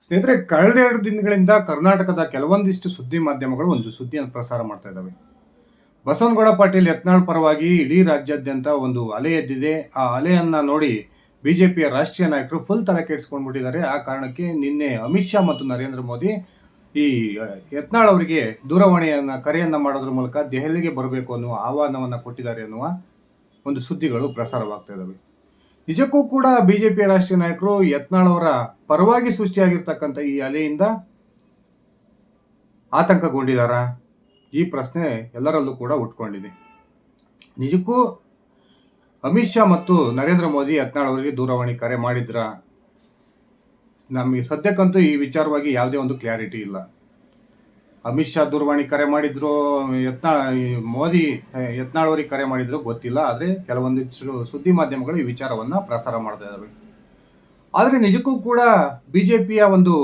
ಸ್ನೇಹಿತರೆ, ಕಳೆದೆರಡು ದಿನಗಳಿಂದ ಕರ್ನಾಟಕದ ಕೆಲವೊಂದಿಷ್ಟು ಸುದ್ದಿ ಮಾಧ್ಯಮಗಳು ಒಂದು ಸುದ್ದಿಯನ್ನು ಪ್ರಸಾರ ಮಾಡ್ತಾ ಇದ್ದಾವೆ. ಬಸವನಗೌಡ ಪಾಟೀಲ್ ಯತ್ನಾಳ್ ಪರವಾಗಿ ಇಡೀ ರಾಜ್ಯಾದ್ಯಂತ ಒಂದು ಅಲೆ ಎದ್ದಿದೆ. ಆ ಅಲೆಯನ್ನ ನೋಡಿ ಬಿಜೆಪಿಯ ರಾಷ್ಟ್ರೀಯ ನಾಯಕರು ಫುಲ್ ತಲೆ ಕೆಡಿಸ್ಕೊಂಡ್ಬಿಟ್ಟಿದ್ದಾರೆ. ಆ ಕಾರಣಕ್ಕೆ ನಿನ್ನೆ ಅಮಿತ್ ಶಾ ಮತ್ತು ನರೇಂದ್ರ ಮೋದಿ ಈ ಯತ್ನಾಳ್ ಅವರಿಗೆ ಕರೆಯನ್ನ ಮಾಡೋದ್ರ ಮೂಲಕ ದೆಹಲಿಗೆ ಬರಬೇಕು ಅನ್ನುವ ಆಹ್ವಾನವನ್ನ ಕೊಟ್ಟಿದ್ದಾರೆ ಅನ್ನುವ ಒಂದು ಸುದ್ದಿಗಳು ಪ್ರಸಾರವಾಗ್ತಾ ಇದ್ದಾವೆ. ನಿಜಕ್ಕೂ ಕೂಡ ಬಿಜೆಪಿಯ ರಾಷ್ಟ್ರೀಯ ನಾಯಕರು ಯತ್ನಾಳ್ ಅವರ ಪರವಾಗಿ ಸೃಷ್ಟಿಯಾಗಿರ್ತಕ್ಕಂಥ ಈ ಅಲೆಯಿಂದ ಆತಂಕಗೊಂಡಿದ್ದಾರ? ಈ ಪ್ರಶ್ನೆ ಎಲ್ಲರಲ್ಲೂ ಕೂಡ ಉಟ್ಕೊಂಡಿದೆ. ನಿಜಕ್ಕೂ ಅಮಿತ್ ಶಾ ಮತ್ತು ನರೇಂದ್ರ ಮೋದಿ ಯತ್ನಾಳ್ ಅವರಿಗೆ ದೂರವಾಣಿ ಕರೆ ಮಾಡಿದ್ರ? ನಮಗೆ ಸದ್ಯಕ್ಕಂತೂ ಈ ವಿಚಾರವಾಗಿ ಯಾವುದೇ ಒಂದು ಕ್ಲಾರಿಟಿ ಇಲ್ಲ. ಅಮಿತ್ ಶಾ ದೂರವಾಣಿ ಕರೆ ಮಾಡಿದ್ರು, ಮೋದಿ ಯತ್ನಾಳ್ ಅವರಿಗೆ ಕರೆ ಮಾಡಿದ್ರು ಗೊತ್ತಿಲ್ಲ. ಆದರೆ ಕೆಲವೊಂದಿಷ್ಟು ಸುದ್ದಿ ಮಾಧ್ಯಮಗಳು ಈ ವಿಚಾರವನ್ನ ಪ್ರಸಾರ ಮಾಡ್ತಾ ಇದ್ದಾವೆ. ಆದರೆ ನಿಜಕ್ಕೂ ಕೂಡ ಬಿಜೆಪಿಯ ಒಂದು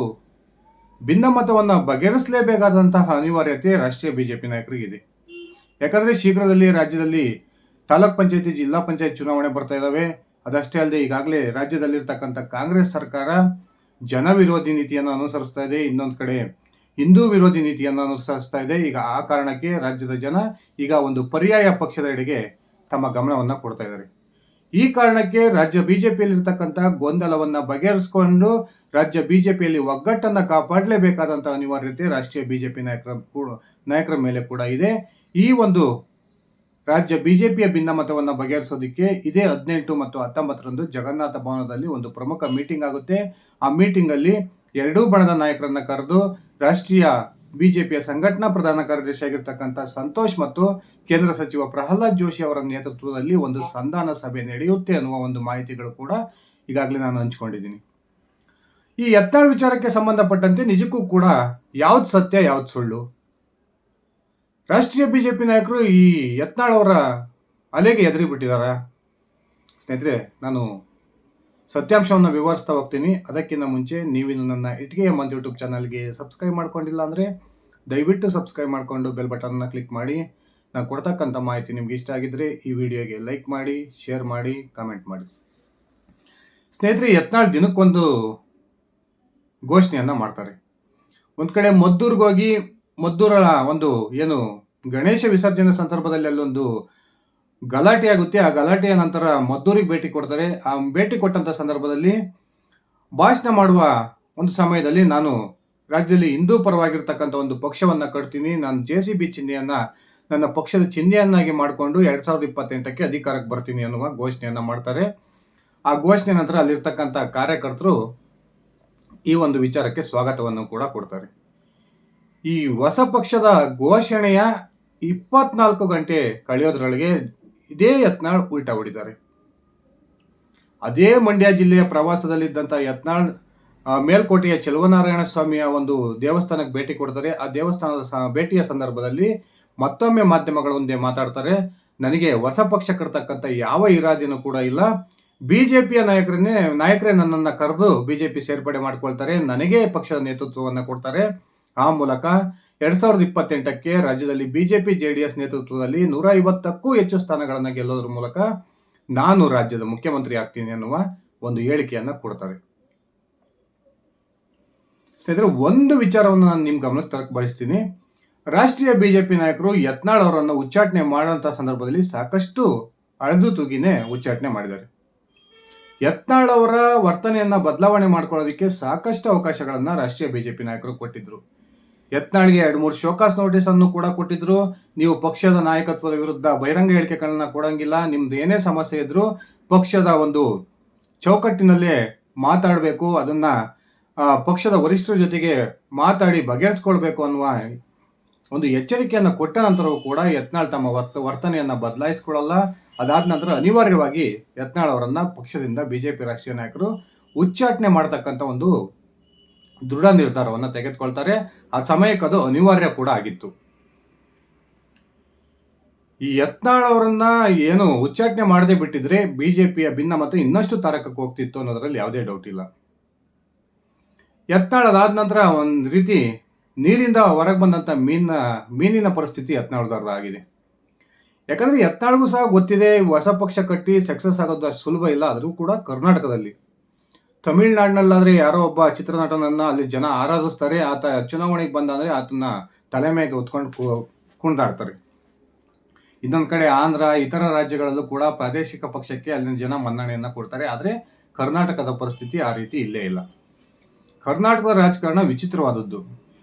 ಭಿನ್ನಮತವನ್ನ ಬಗೆಹರಿಸಲೇಬೇಕಾದಂತಹ ಅನಿವಾರ್ಯತೆ ರಾಷ್ಟ್ರೀಯ ಬಿಜೆಪಿ ನಾಯಕರಿಗಿದೆ. ಯಾಕಂದ್ರೆ ಶೀಘ್ರದಲ್ಲಿ ರಾಜ್ಯದಲ್ಲಿ ತಾಲೂಕ್ ಪಂಚಾಯತಿ, ಜಿಲ್ಲಾ ಪಂಚಾಯತ್ ಚುನಾವಣೆ ಬರ್ತಾ ಇದ್ದಾವೆ. ಅದಷ್ಟೇ ಅಲ್ಲದೆ ಈಗಾಗಲೇ ರಾಜ್ಯದಲ್ಲಿರ್ತಕ್ಕಂಥ ಕಾಂಗ್ರೆಸ್ ಸರ್ಕಾರ ಜನ ವಿರೋಧಿ ನೀತಿಯನ್ನು ಅನುಸರಿಸ್ತಾ ಇದೆ. ಇನ್ನೊಂದು ಕಡೆ ಹಿಂದೂ ವಿರೋಧಿ ನೀತಿಯನ್ನು ಅನುಸರಿಸ್ತಾ ಇದೆ. ಈಗ ಆ ಕಾರಣಕ್ಕೆ ರಾಜ್ಯದ ಜನ ಈಗ ಒಂದು ಪರ್ಯಾಯ ಪಕ್ಷದ ಎಡೆಗೆ ತಮ್ಮ ಗಮನವನ್ನ ಕೊಡ್ತಾ ಇದ್ದಾರೆ. ಈ ಕಾರಣಕ್ಕೆ ರಾಜ್ಯ ಬಿಜೆಪಿಯಲ್ಲಿರ್ತಕ್ಕಂಥ ಗೊಂದಲವನ್ನ ಬಗೆಹರಿಸಿಕೊಂಡು ರಾಜ್ಯ ಬಿಜೆಪಿಯಲ್ಲಿ ಒಗ್ಗಟ್ಟನ್ನ ಕಾಪಾಡಲೇಬೇಕಾದಂತಹ ಅನಿವಾರ್ಯತೆ ರಾಷ್ಟ್ರೀಯ ಬಿಜೆಪಿ ನಾಯಕರ ಮೇಲೆ ಕೂಡ ಇದೆ. ಈ ಒಂದು ರಾಜ್ಯ ಬಿಜೆಪಿಯ ಭಿನ್ನಮತವನ್ನು ಬಗೆಹರಿಸೋದಕ್ಕೆ ಇದೇ 18 ಮತ್ತು 19ರಂದು ಜಗನ್ನಾಥ ಭವನದಲ್ಲಿ ಒಂದು ಪ್ರಮುಖ ಮೀಟಿಂಗ್ ಆಗುತ್ತೆ. ಆ ಮೀಟಿಂಗ್ ಅಲ್ಲಿ ಎರಡೂ ಬಣದ ನಾಯಕರನ್ನ ಕರೆದು ರಾಷ್ಟ್ರೀಯ ಬಿಜೆಪಿಯ ಸಂಘಟನಾ ಪ್ರಧಾನ ಕಾರ್ಯದರ್ಶಿ ಆಗಿರ್ತಕ್ಕಂಥ ಸಂತೋಷ್ ಮತ್ತು ಕೇಂದ್ರ ಸಚಿವ ಪ್ರಹ್ಲಾದ್ ಜೋಶಿ ಅವರ ನೇತೃತ್ವದಲ್ಲಿ ಒಂದು ಸಂಧಾನ ಸಭೆ ನಡೆಯುತ್ತೆ ಅನ್ನುವ ಒಂದು ಮಾಹಿತಿಗಳು ಕೂಡ ಈಗಾಗಲೇ ನಾನು ಹಂಚಿಕೊಂಡಿದ್ದೀನಿ. ಈ ಯತ್ನಾಳ್ ವಿಚಾರಕ್ಕೆ ಸಂಬಂಧಪಟ್ಟಂತೆ ನಿಜಕ್ಕೂ ಕೂಡ ಯಾವ್ದು ಸತ್ಯ ಯಾವ್ದು ಸುಳ್ಳು? ರಾಷ್ಟ್ರೀಯ ಬಿಜೆಪಿ ನಾಯಕರು ಈ ಯತ್ನಾಳ್ ಅವರ ಅಲೆಗೆ ಎದುರಿ ಬಿಟ್ಟಿದಾರ? ಸ್ನೇಹಿತರೆ, ನಾನು ಸತ್ಯಾಂಶವನ್ನು ವಿವರಿಸ್ತಾ ಹೋಗ್ತೀನಿ. ಅದಕ್ಕಿಂತ ಮುಂಚೆ ನೀವಿನ್ನು ನನ್ನ ಇಟ್ಗೆ ಮಂತ್ ಯೂಟ್ಯೂಬ್ ಚಾನಲ್ಗೆ ಸಬ್ಸ್ಕ್ರೈಬ್ ಮಾಡ್ಕೊಂಡಿಲ್ಲ ಅಂದರೆ ದಯವಿಟ್ಟು ಸಬ್ಸ್ಕ್ರೈಬ್ ಮಾಡಿಕೊಂಡು ಬೆಲ್ ಬಟನ್ನ ಕ್ಲಿಕ್ ಮಾಡಿ. ನಾನು ಕೊಡ್ತಕ್ಕಂಥ ಮಾಹಿತಿ ನಿಮ್ಗೆ ಇಷ್ಟ ಆಗಿದ್ರೆ ಈ ವಿಡಿಯೋಗೆ ಲೈಕ್ ಮಾಡಿ, ಶೇರ್ ಮಾಡಿ, ಕಾಮೆಂಟ್ ಮಾಡಿ. ಸ್ನೇಹಿತರೆ, ಯತ್ನಾಳ್ ದಿನಕ್ಕೊಂದು ಘೋಷಣೆಯನ್ನು ಮಾಡ್ತಾರೆ. ಒಂದು ಕಡೆ ಮದ್ದೂರ್ಗೆ ಹೋಗಿ ಮದ್ದೂರ ಒಂದು ಏನು ಗಣೇಶ ವಿಸರ್ಜನೆ ಸಂದರ್ಭದಲ್ಲಿ ಅಲ್ಲೊಂದು ಗಲಾಟೆ ಆಗುತ್ತೆ. ಆ ಗಲಾಟೆಯ ನಂತರ ಮದ್ದೂರಿಗೆ ಭೇಟಿ ಕೊಡ್ತಾರೆ. ಆ ಭೇಟಿ ಕೊಟ್ಟಂಥ ಸಂದರ್ಭದಲ್ಲಿ ಭಾಷಣ ಮಾಡುವ ಒಂದು ಸಮಯದಲ್ಲಿ ನಾನು ರಾಜ್ಯದಲ್ಲಿ ಹಿಂದೂ ಪರವಾಗಿರ್ತಕ್ಕಂಥ ಒಂದು ಪಕ್ಷವನ್ನು ಕಟ್ತೀನಿ, ನಾನು JCB ಚಿಹ್ನೆಯನ್ನ ನನ್ನ ಪಕ್ಷದ ಚಿಹ್ನೆಯನ್ನಾಗಿ ಮಾಡಿಕೊಂಡು 2028ಕ್ಕೆ ಅಧಿಕಾರಕ್ಕೆ ಬರ್ತೀನಿ ಅನ್ನುವ ಘೋಷಣೆಯನ್ನ ಮಾಡ್ತಾರೆ. ಆ ಘೋಷಣೆ ನಂತರ ಅಲ್ಲಿರ್ತಕ್ಕಂಥ ಕಾರ್ಯಕರ್ತರು ಈ ಒಂದು ವಿಚಾರಕ್ಕೆ ಸ್ವಾಗತವನ್ನು ಕೂಡ ಕೊಡ್ತಾರೆ. ಈ ಹೊಸ ಪಕ್ಷದ ಘೋಷಣೆಯ 24 ಗಂಟೆ ಕಳೆಯೋದ್ರೊಳಗೆ ಇದೇ ಯತ್ನಾಳ್ ಉಲ್ಟಾ ಹೊಡಿತಾರೆ. ಅದೇ ಮಂಡ್ಯ ಜಿಲ್ಲೆಯ ಪ್ರವಾಸದಲ್ಲಿದ್ದಂಥ ಯತ್ನಾಳ್ ಮೇಲ್ಕೋಟೆಯ ಚೆಲುವನಾರಾಯಣ ಸ್ವಾಮಿಯ ಒಂದು ದೇವಸ್ಥಾನಕ್ಕೆ ಭೇಟಿ ಕೊಡ್ತಾರೆ. ಆ ದೇವಸ್ಥಾನದ ಭೇಟಿಯ ಸಂದರ್ಭದಲ್ಲಿ ಮತ್ತೊಮ್ಮೆ ಮಾಧ್ಯಮಗಳ ಮುಂದೆ ಮಾತಾಡ್ತಾರೆ. ನನಗೆ ಹೊಸ ಪಕ್ಷ ಕಟ್ತಕ್ಕಂಥ ಯಾವ ಇರಾದಿನೂ ಕೂಡ ಇಲ್ಲ. ಬಿಜೆಪಿಯ ನಾಯಕರೇ ನನ್ನನ್ನು ಕರೆದು ಬಿಜೆಪಿ ಸೇರ್ಪಡೆ ಮಾಡ್ಕೊಳ್ತಾರೆ, ನನಗೆ ಪಕ್ಷದ ನೇತೃತ್ವವನ್ನು ಕೊಡ್ತಾರೆ. ಆ ಮೂಲಕ 2028ಕ್ಕೆ ರಾಜ್ಯದಲ್ಲಿ ಬಿಜೆಪಿ JDS ನೇತೃತ್ವದಲ್ಲಿ 150ಕ್ಕೂ ಹೆಚ್ಚು ಸ್ಥಾನಗಳನ್ನು ಗೆಲ್ಲೋದ್ರ ಮೂಲಕ ನಾನು ರಾಜ್ಯದ ಮುಖ್ಯಮಂತ್ರಿ ಆಗ್ತೀನಿ ಅನ್ನುವ ಒಂದು ಹೇಳಿಕೆಯನ್ನ ಕೊಡ್ತಾರೆ. ಸ್ನೇಹಿತರೆ, ಒಂದು ವಿಚಾರವನ್ನು ನಾನು ನಿಮ್ಮ ಗಮನಕ್ಕೆ ತರಕ್ಕೆ ಬಯಸ್ತೀನಿ. ರಾಷ್ಟ್ರೀಯ ಬಿಜೆಪಿ ನಾಯಕರು ಯತ್ನಾಳ್ ಅವರನ್ನು ಉಚ್ಚಾಟನೆ ಮಾಡುವಂತಹ ಸಂದರ್ಭದಲ್ಲಿ ಸಾಕಷ್ಟು ಅಳೆದು ತೂಗಿನೇ ಉಚ್ಚಾಟನೆ ಮಾಡಿದ್ದಾರೆ. ಯತ್ನಾಳ್ ಅವರ ವರ್ತನೆಯನ್ನ ಬದಲಾವಣೆ ಮಾಡ್ಕೊಳ್ಳೋದಕ್ಕೆ ಸಾಕಷ್ಟು ಅವಕಾಶಗಳನ್ನ ರಾಷ್ಟ್ರೀಯ ಬಿಜೆಪಿ ನಾಯಕರು ಕೊಟ್ಟಿದ್ರು. ಯತ್ನಾಳ್ಗೆ 2-3 ಶೋಕಾಸ್ ನೋಟಿಸ್ ಅನ್ನು ಕೂಡ ಕೊಟ್ಟಿದ್ರು. ನೀವು ಪಕ್ಷದ ನಾಯಕತ್ವದ ವಿರುದ್ಧ ಬಹಿರಂಗ ಹೇಳಿಕೆಗಳನ್ನ ಕೊಡಂಗಿಲ್ಲ, ನಿಮ್ದು ಏನೇ ಸಮಸ್ಯೆ ಇದ್ರು ಪಕ್ಷದ ಒಂದು ಚೌಕಟ್ಟಿನಲ್ಲೇ ಮಾತಾಡಬೇಕು, ಅದನ್ನ ಪಕ್ಷದ ವರಿಷ್ಠರ ಜೊತೆಗೆ ಮಾತಾಡಿ ಬಗೆಹರಿಸ್ಕೊಳ್ಬೇಕು ಅನ್ನುವ ಒಂದು ಎಚ್ಚರಿಕೆಯನ್ನು ಕೊಟ್ಟ ನಂತರವೂ ಕೂಡ ಯತ್ನಾಳ್ ತಮ್ಮ ವರ್ತನೆಯನ್ನ ಬದಲಾಯಿಸ್ಕೊಳ್ಳಲ್ಲ. ಅದಾದ ನಂತರ ಅನಿವಾರ್ಯವಾಗಿ ಯತ್ನಾಳ್ ಅವರನ್ನ ಪಕ್ಷದಿಂದ ಬಿಜೆಪಿ ರಾಷ್ಟ್ರೀಯ ನಾಯಕರು ಉಚ್ಚಾಟನೆ ಮಾಡತಕ್ಕಂಥ ಒಂದು ದೃಢ ನಿರ್ಧಾರವನ್ನು ತೆಗೆದುಕೊಳ್ತಾರೆ. ಆ ಸಮಯಕ್ಕೆ ಅದು ಅನಿವಾರ್ಯ ಕೂಡ ಆಗಿತ್ತು. ಈ ಯತ್ನಾಳ್ ಅವರನ್ನ ಏನು ಉಚ್ಚಾಟನೆ ಮಾಡದೆ ಬಿಟ್ಟಿದ್ರೆ ಬಿಜೆಪಿಯ ಭಿನ್ನಮತ ಇನ್ನಷ್ಟು ತಾರಕಕ್ಕೆ ಹೋಗ್ತಿತ್ತು ಅನ್ನೋದ್ರಲ್ಲಿ ಯಾವುದೇ ಡೌಟ್ ಇಲ್ಲ. ಯತ್ನಾಳ್ ಅದಾದ ನಂತರ ಒಂದು ರೀತಿ ನೀರಿಂದ ಹೊರಗೆ ಬಂದಂತ ಮೀನಿನ ಪರಿಸ್ಥಿತಿ ಯತ್ನಾಳ್ದಾರ್ದು ಆಗಿದೆ. ಯಾಕಂದ್ರೆ ಯತ್ನಾಳ್ಗೂ ಸಹ ಗೊತ್ತಿದೆ ಹೊಸ ಪಕ್ಷ ಕಟ್ಟಿ ಸಕ್ಸಸ್ ಆಗೋದು ಅಷ್ಟು ಸುಲಭ ಇಲ್ಲ, ಆದರೂ ಕೂಡ ಕರ್ನಾಟಕದಲ್ಲಿ ತಮಿಳ್ನಾಡಿನಲ್ಲಾದ್ರೆ ಯಾರೋ ಒಬ್ಬ ಚಿತ್ರನಟನನ್ನ ಅಲ್ಲಿ ಜನ ಆರಾಧಿಸ್ತಾರೆ, ಆತ ಚುನಾವಣೆಗೆ ಬಂದ ಅಂದ್ರೆ ಆತನ ತಲೆ ಮೇಲೆ ಹೊತ್ಕೊಂಡು ಕುಣಿದಾಡ್ತಾರೆ. ಇನ್ನೊಂದು ಕಡೆ ಆಂಧ್ರ, ಇತರ ರಾಜ್ಯಗಳಲ್ಲೂ ಕೂಡ ಪ್ರಾದೇಶಿಕ ಪಕ್ಷಕ್ಕೆ ಅಲ್ಲಿನ ಜನ ಮನ್ನಣೆಯನ್ನ ಕೊಡ್ತಾರೆ. ಆದರೆ ಕರ್ನಾಟಕದ ಪರಿಸ್ಥಿತಿ ಆ ರೀತಿ ಇಲ್ಲೇ ಇಲ್ಲ. ಕರ್ನಾಟಕದ ರಾಜಕಾರಣ ವಿಚಿತ್ರವಾದದ್ದು.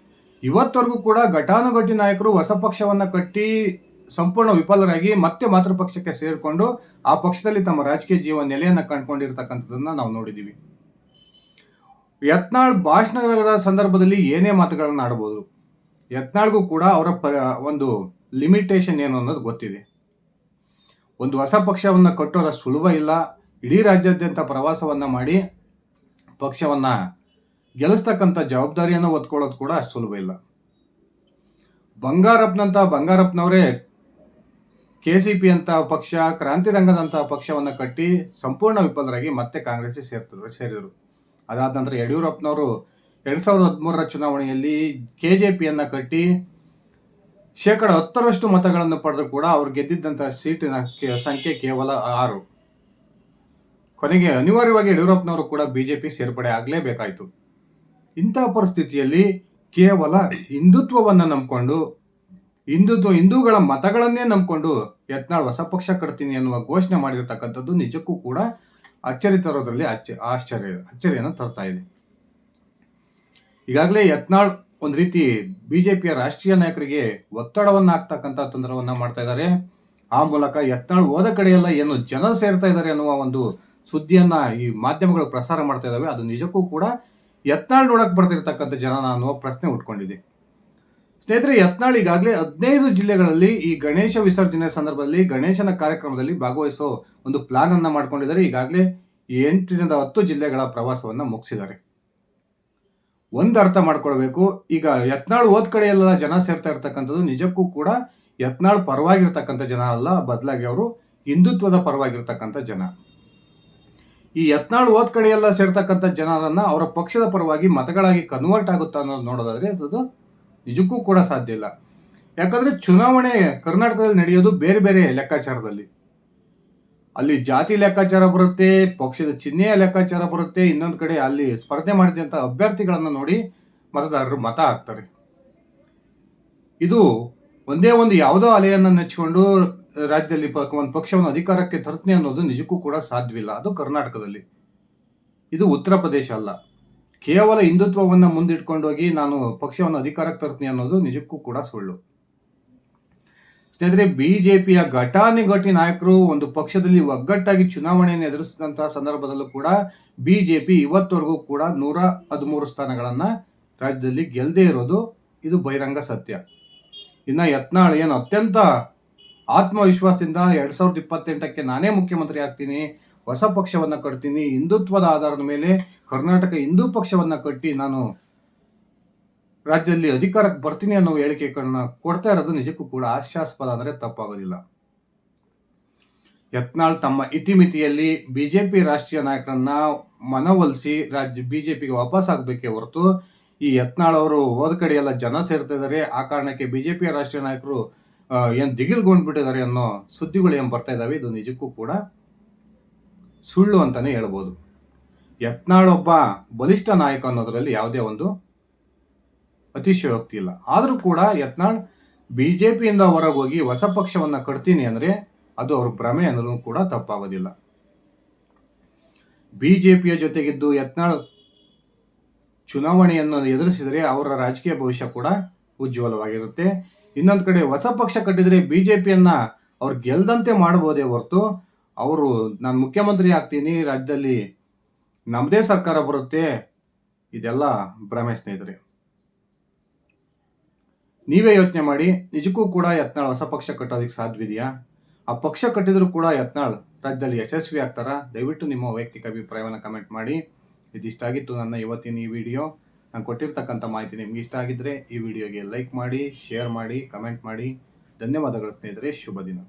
ಇವತ್ತವರೆಗೂ ಕೂಡ ಘಟಾನುಘಟಿ ನಾಯಕರು ಹೊಸ ಪಕ್ಷವನ್ನ ಕಟ್ಟಿ ಸಂಪೂರ್ಣ ವಿಫಲರಾಗಿ ಮತ್ತೆ ಮಾತೃಪಕ್ಷಕ್ಕೆ ಸೇರಿಕೊಂಡು ಆ ಪಕ್ಷದಲ್ಲಿ ತಮ್ಮ ರಾಜಕೀಯ ಜೀವನ ನೆಲೆಯನ್ನ ಕಂಡುಕೊಂಡಿರ್ತಕ್ಕಂಥದ್ದನ್ನ ನಾವು ನೋಡಿದೀವಿ. ಯತ್ನಾಳ್ ಭಾಷಣದ ಸಂದರ್ಭದಲ್ಲಿ ಏನೇ ಮಾತುಗಳನ್ನ ಆಡಬಹುದು. ಯತ್ನಾಳ್ಗೂ ಕೂಡ ಅವರ ಒಂದು ಲಿಮಿಟೇಷನ್ ಏನು ಅನ್ನೋದು ಗೊತ್ತಿದೆ. ಒಂದು ಹೊಸ ಪಕ್ಷವನ್ನ ಕಟ್ಟೋದ ಸುಲಭ ಇಲ್ಲ. ಇಡೀ ರಾಜ್ಯಾದ್ಯಂತ ಪ್ರವಾಸವನ್ನ ಮಾಡಿ ಪಕ್ಷವನ್ನ ಗೆಲ್ಲಿಸ್ತಕ್ಕಂಥ ಜವಾಬ್ದಾರಿಯನ್ನು ಹೊತ್ಕೊಳ್ಳೋದು ಕೂಡ ಅಷ್ಟು ಸುಲಭ ಇಲ್ಲ. ಬಂಗಾರಪ್ಪನವರೇ KCP ಅಂತ ಪಕ್ಷ, ಕ್ರಾಂತಿರಂಗದಂತಹ ಪಕ್ಷವನ್ನ ಕಟ್ಟಿ ಸಂಪೂರ್ಣ ವಿಫಲರಾಗಿ ಮತ್ತೆ ಕಾಂಗ್ರೆಸ್ ಸೇರಿದರು. ಅದಾದ ನಂತರ ಯಡಿಯೂರಪ್ಪನವರು 2013 ಚುನಾವಣೆಯಲ್ಲಿ KJPಯನ್ನ ಕಟ್ಟಿ 10% ಮತಗಳನ್ನು ಪಡೆದು ಕೂಡ ಅವ್ರು ಗೆದ್ದಿದ್ದಂತಹ ಸೀಟಿನ ಸಂಖ್ಯೆ ಕೇವಲ 6. ಕೊನೆಗೆ ಅನಿವಾರ್ಯವಾಗಿ ಯಡಿಯೂರಪ್ಪನವರು ಕೂಡ BJP ಸೇರ್ಪಡೆ ಆಗಲೇಬೇಕಾಯಿತು. ಇಂತಹ ಪರಿಸ್ಥಿತಿಯಲ್ಲಿ ಕೇವಲ ಹಿಂದುತ್ವವನ್ನ ನಂಬಿಕೊಂಡು ಹಿಂದೂಗಳ ಮತಗಳನ್ನೇ ನಂಬಿಕೊಂಡು ಯತ್ನಾಳ್ ಹೊಸ ಪಕ್ಷ ಕಟ್ತೀನಿ ಅನ್ನುವ ಘೋಷಣೆ ಮಾಡಿರ್ತಕ್ಕಂಥದ್ದು ನಿಜಕ್ಕೂ ಕೂಡ ಅಚ್ಚರಿ ತರೋದ್ರಲ್ಲಿ ಅಚ್ಚರಿಯನ್ನು ತರ್ತಾ ಇದೆ. ಈಗಾಗಲೇ ಯತ್ನಾಳ್ ಒಂದು ರೀತಿ BJPಯ ರಾಷ್ಟ್ರೀಯ ನಾಯಕರಿಗೆ ಒತ್ತಡವನ್ನ ಹಾಕ್ತಕ್ಕಂಥ ತಂತ್ರವನ್ನ ಮಾಡ್ತಾ ಇದ್ದಾರೆ. ಆ ಮೂಲಕ ಯತ್ನಾಳ್ ಹೋದ ಕಡೆಯೆಲ್ಲ ಏನು ಜನ ಸೇರ್ತಾ ಇದ್ದಾರೆ ಅನ್ನುವ ಒಂದು ಸುದ್ದಿಯನ್ನ ಈ ಮಾಧ್ಯಮಗಳು ಪ್ರಸಾರ ಮಾಡ್ತಾ ಇದ್ದಾವೆ. ಅದು ನಿಜಕ್ಕೂ ಕೂಡ ಯತ್ನಾಳ್ ನೋಡಕ್ ಬರ್ತಿರ್ತಕ್ಕಂಥ ಜನ ಅನ್ನುವ ಪ್ರಶ್ನೆ ಉಟ್ಕೊಂಡಿದೆ. ಸ್ನೇಹಿತರೆ, ಯತ್ನಾಳ್ ಈಗಾಗಲೇ 15 ಜಿಲ್ಲೆಗಳಲ್ಲಿ ಈ ಗಣೇಶ ವಿಸರ್ಜನೆ ಸಂದರ್ಭದಲ್ಲಿ ಗಣೇಶನ ಕಾರ್ಯಕ್ರಮದಲ್ಲಿ ಭಾಗವಹಿಸೋ ಒಂದು ಪ್ಲಾನ್ ಅನ್ನ ಮಾಡ್ಕೊಂಡಿದ್ದಾರೆ. ಈಗಾಗಲೇ 8ರಿಂದ 10 ಜಿಲ್ಲೆಗಳ ಪ್ರವಾಸವನ್ನ ಮುಗಿಸಿದ್ದಾರೆ. ಒಂದು ಅರ್ಥ ಮಾಡ್ಕೊಳ್ಬೇಕು, ಈಗ ಯತ್ನಾಳ್ ಹೋದ ಕಡೆಯೆಲ್ಲ ಜನ ಸೇರ್ತಾ ಇರ್ತಕ್ಕಂಥದ್ದು ನಿಜಕ್ಕೂ ಕೂಡ ಯತ್ನಾಳ್ ಪರವಾಗಿರ್ತಕ್ಕಂಥ ಜನ ಅಲ್ಲ, ಬದಲಾಗಿ ಅವರು ಹಿಂದುತ್ವದ ಪರವಾಗಿರ್ತಕ್ಕಂಥ ಜನ. ಈ ಯತ್ನಾಳ್ ಹೋದ ಕಡೆಯೆಲ್ಲ ಸೇರ್ತಕ್ಕಂಥ ಜನರನ್ನ ಅವರ ಪಕ್ಷದ ಪರವಾಗಿ ಮತಗಳಾಗಿ ಕನ್ವರ್ಟ್ ಆಗುತ್ತಾ ಅನ್ನೋದು ನೋಡೋದಾದ್ರೆ ಅದು ನಿಜಕ್ಕೂ ಕೂಡ ಸಾಧ್ಯ ಇಲ್ಲ. ಯಾಕಂದ್ರೆ ಚುನಾವಣೆ ಕರ್ನಾಟಕದಲ್ಲಿ ನಡೆಯೋದು ಬೇರೆ ಬೇರೆ ಲೆಕ್ಕಾಚಾರದಲ್ಲಿ. ಅಲ್ಲಿ ಜಾತಿ ಲೆಕ್ಕಾಚಾರ ಬರುತ್ತೆ, ಪಕ್ಷದ ಚಿಹ್ನೆಯ ಲೆಕ್ಕಾಚಾರ ಬರುತ್ತೆ, ಇನ್ನೊಂದು ಕಡೆ ಅಲ್ಲಿ ಸ್ಪರ್ಧೆ ಮಾಡಿದಂಥ ಅಭ್ಯರ್ಥಿಗಳನ್ನ ನೋಡಿ ಮತದಾರರು ಮತ ಹಾಕ್ತಾರೆ. ಇದು ಒಂದೇ ಒಂದು ಯಾವುದೋ ಅಲೆಯನ್ನ ನೆಚ್ಚಿಕೊಂಡು ರಾಜ್ಯದಲ್ಲಿ ಒಂದು ಪಕ್ಷವನ್ನು ಅಧಿಕಾರಕ್ಕೆ ತರ್ತೀನಿ ಅನ್ನೋದು ನಿಜಕ್ಕೂ ಕೂಡ ಸಾಧ್ಯವಿಲ್ಲ. ಅದು ಕರ್ನಾಟಕದಲ್ಲಿ. ಇದು ಉತ್ತರ ಪ್ರದೇಶ ಅಲ್ಲ. ಕೇವಲ ಹಿಂದುತ್ವವನ್ನ ಮುಂದಿಟ್ಕೊಂಡೋಗಿ ನಾನು ಪಕ್ಷವನ್ನು ಅಧಿಕಾರಕ್ಕೆ ತರ್ತೀನಿ ಅನ್ನೋದು ನಿಜಕ್ಕೂ ಕೂಡ ಸುಳ್ಳು. ಸ್ನೇಹಿತರೆ, BJPಯ ಘಟಾನುಘಟಿ ನಾಯಕರು ಒಂದು ಪಕ್ಷದಲ್ಲಿ ಒಗ್ಗಟ್ಟಾಗಿ ಚುನಾವಣೆಯನ್ನು ಎದುರಿಸಿದಂತಹ ಸಂದರ್ಭದಲ್ಲೂ ಕೂಡ BJP ಇವತ್ತವರೆಗೂ ಕೂಡ 113 ಸ್ಥಾನಗಳನ್ನ ರಾಜ್ಯದಲ್ಲಿ ಗೆಲ್ಲದೇ ಇರೋದು ಇದು ಬಹಿರಂಗ ಸತ್ಯ. ಇನ್ನ ಯತ್ನಾಳ್ ಏನು ಅತ್ಯಂತ ಆತ್ಮವಿಶ್ವಾಸದಿಂದ 2028ಕ್ಕೆ ನಾನೇ ಮುಖ್ಯಮಂತ್ರಿ ಆಗ್ತೀನಿ, ಹೊಸ ಪಕ್ಷವನ್ನ ಕಟ್ತೀನಿ, ಹಿಂದುತ್ವದ ಆಧಾರದ ಮೇಲೆ ಕರ್ನಾಟಕ ಹಿಂದೂ ಪಕ್ಷವನ್ನ ಕಟ್ಟಿ ನಾನು ರಾಜ್ಯದಲ್ಲಿ ಅಧಿಕಾರಕ್ಕೆ ಬರ್ತೀನಿ ಅನ್ನೋ ಹೇಳಿಕೆಗಳನ್ನ ಕೊಡ್ತಾ ಇರೋದು ನಿಜಕ್ಕೂ ಕೂಡ ಹಾಸ್ಯಾಸ್ಪದ ಅಂದ್ರೆ ತಪ್ಪಾಗೋದಿಲ್ಲ. ಯತ್ನಾಳ್ ತಮ್ಮ ಇತಿಮಿತಿಯಲ್ಲಿ BJP ರಾಷ್ಟ್ರೀಯ ನಾಯಕರನ್ನ ಮನವೊಲಿಸಿ BJPಗೆ ವಾಪಸ್ ಆಗ್ಬೇಕೇ ಹೊರತು ಈ ಯತ್ನಾಳ್ ಅವರು ಹೋದ ಕಡೆ ಎಲ್ಲ ಜನ ಸೇರ್ತಾ ಇದ್ದಾರೆ, ಆ ಕಾರಣಕ್ಕೆ BJPಯ ರಾಷ್ಟ್ರೀಯ ನಾಯಕರು ಏನ್ ದಿಗಿಲ್ಗೊಂಡ್ಬಿಟ್ಟಿದ್ದಾರೆ ಅನ್ನೋ ಸುದ್ದಿಗಳು ಏನ್ ಬರ್ತಾ ಇದಾವೆ, ಇದು ನಿಜಕ್ಕೂ ಕೂಡ ಸುಳ್ಳು ಅಂತಾನೆ ಹೇಳ್ಬೋದು. ಯತ್ನಾಳ್ ಒಬ್ಬ ಬಲಿಷ್ಠ ನಾಯಕ ಅನ್ನೋದ್ರಲ್ಲಿ ಯಾವುದೇ ಒಂದು ಅತಿಶಯೋಕ್ತಿ ಇಲ್ಲ. ಆದ್ರೂ ಕೂಡ ಯತ್ನಾಳ್ BJPಯಿಂದ ಹೊರಗೆ ಹೋಗಿ ಹೊಸ ಪಕ್ಷವನ್ನ ಕಟ್ತೀನಿ ಅಂದ್ರೆ ಅದು ಅವ್ರ ಭ್ರಮೆ ಅನ್ನೋದು ಕೂಡ ತಪ್ಪಾಗೋದಿಲ್ಲ. BJPಯ ಜೊತೆಗಿದ್ದು ಯತ್ನಾಳ್ ಚುನಾವಣೆಯನ್ನು ಎದುರಿಸಿದರೆ ಅವರ ರಾಜಕೀಯ ಭವಿಷ್ಯ ಕೂಡ ಉಜ್ವಲವಾಗಿರುತ್ತೆ. ಇನ್ನೊಂದು ಕಡೆ ಹೊಸ ಪಕ್ಷ ಕಟ್ಟಿದ್ರೆ BJPಯನ್ನ ಅವ್ರು ಗೆಲ್ದಂತೆ ಮಾಡಬಹುದೇ ಹೊರತು ಅವರು ನಾನು ಮುಖ್ಯಮಂತ್ರಿ ಆಗ್ತೀನಿ, ರಾಜ್ಯದಲ್ಲಿ ನಮ್ಮದೇ ಸರ್ಕಾರ ಬರುತ್ತೆ, ಇದೆಲ್ಲ ಭ್ರಮೆ ಸ್ನೇಹಿತರೆ. ನೀವೇ ಯೋಚನೆ ಮಾಡಿ, ನಿಜಕ್ಕೂ ಕೂಡ ಯತ್ನಾಳ್ ಹೊಸ ಪಕ್ಷ ಕಟ್ಟೋದಕ್ಕೆ ಸಾಧ್ಯವಿದೆಯಾ? ಆ ಪಕ್ಷ ಕಟ್ಟಿದ್ರು ಕೂಡ ಯತ್ನಾಳ್ ರಾಜ್ಯದಲ್ಲಿ ಯಶಸ್ವಿ ಆಗ್ತಾರಾ? ದಯವಿಟ್ಟು ನಿಮ್ಮ ವೈಯಕ್ತಿಕ ಅಭಿಪ್ರಾಯವನ್ನು ಕಮೆಂಟ್ ಮಾಡಿ. ಇದಿಷ್ಟ ಆಗಿತ್ತು ನನ್ನ ಇವತ್ತಿನ ಈ ವಿಡಿಯೋ. ನಾನು ಕೊಟ್ಟಿರ್ತಕ್ಕಂಥ ಮಾಹಿತಿ ನಿಮ್ಗೆ ಇಷ್ಟ ಆಗಿದ್ರೆ ಈ ವಿಡಿಯೋಗೆ ಲೈಕ್ ಮಾಡಿ, ಶೇರ್ ಮಾಡಿ, ಕಮೆಂಟ್ ಮಾಡಿ. ಧನ್ಯವಾದಗಳು ಸ್ನೇಹಿತರೆ. ಶುಭ ದಿನ.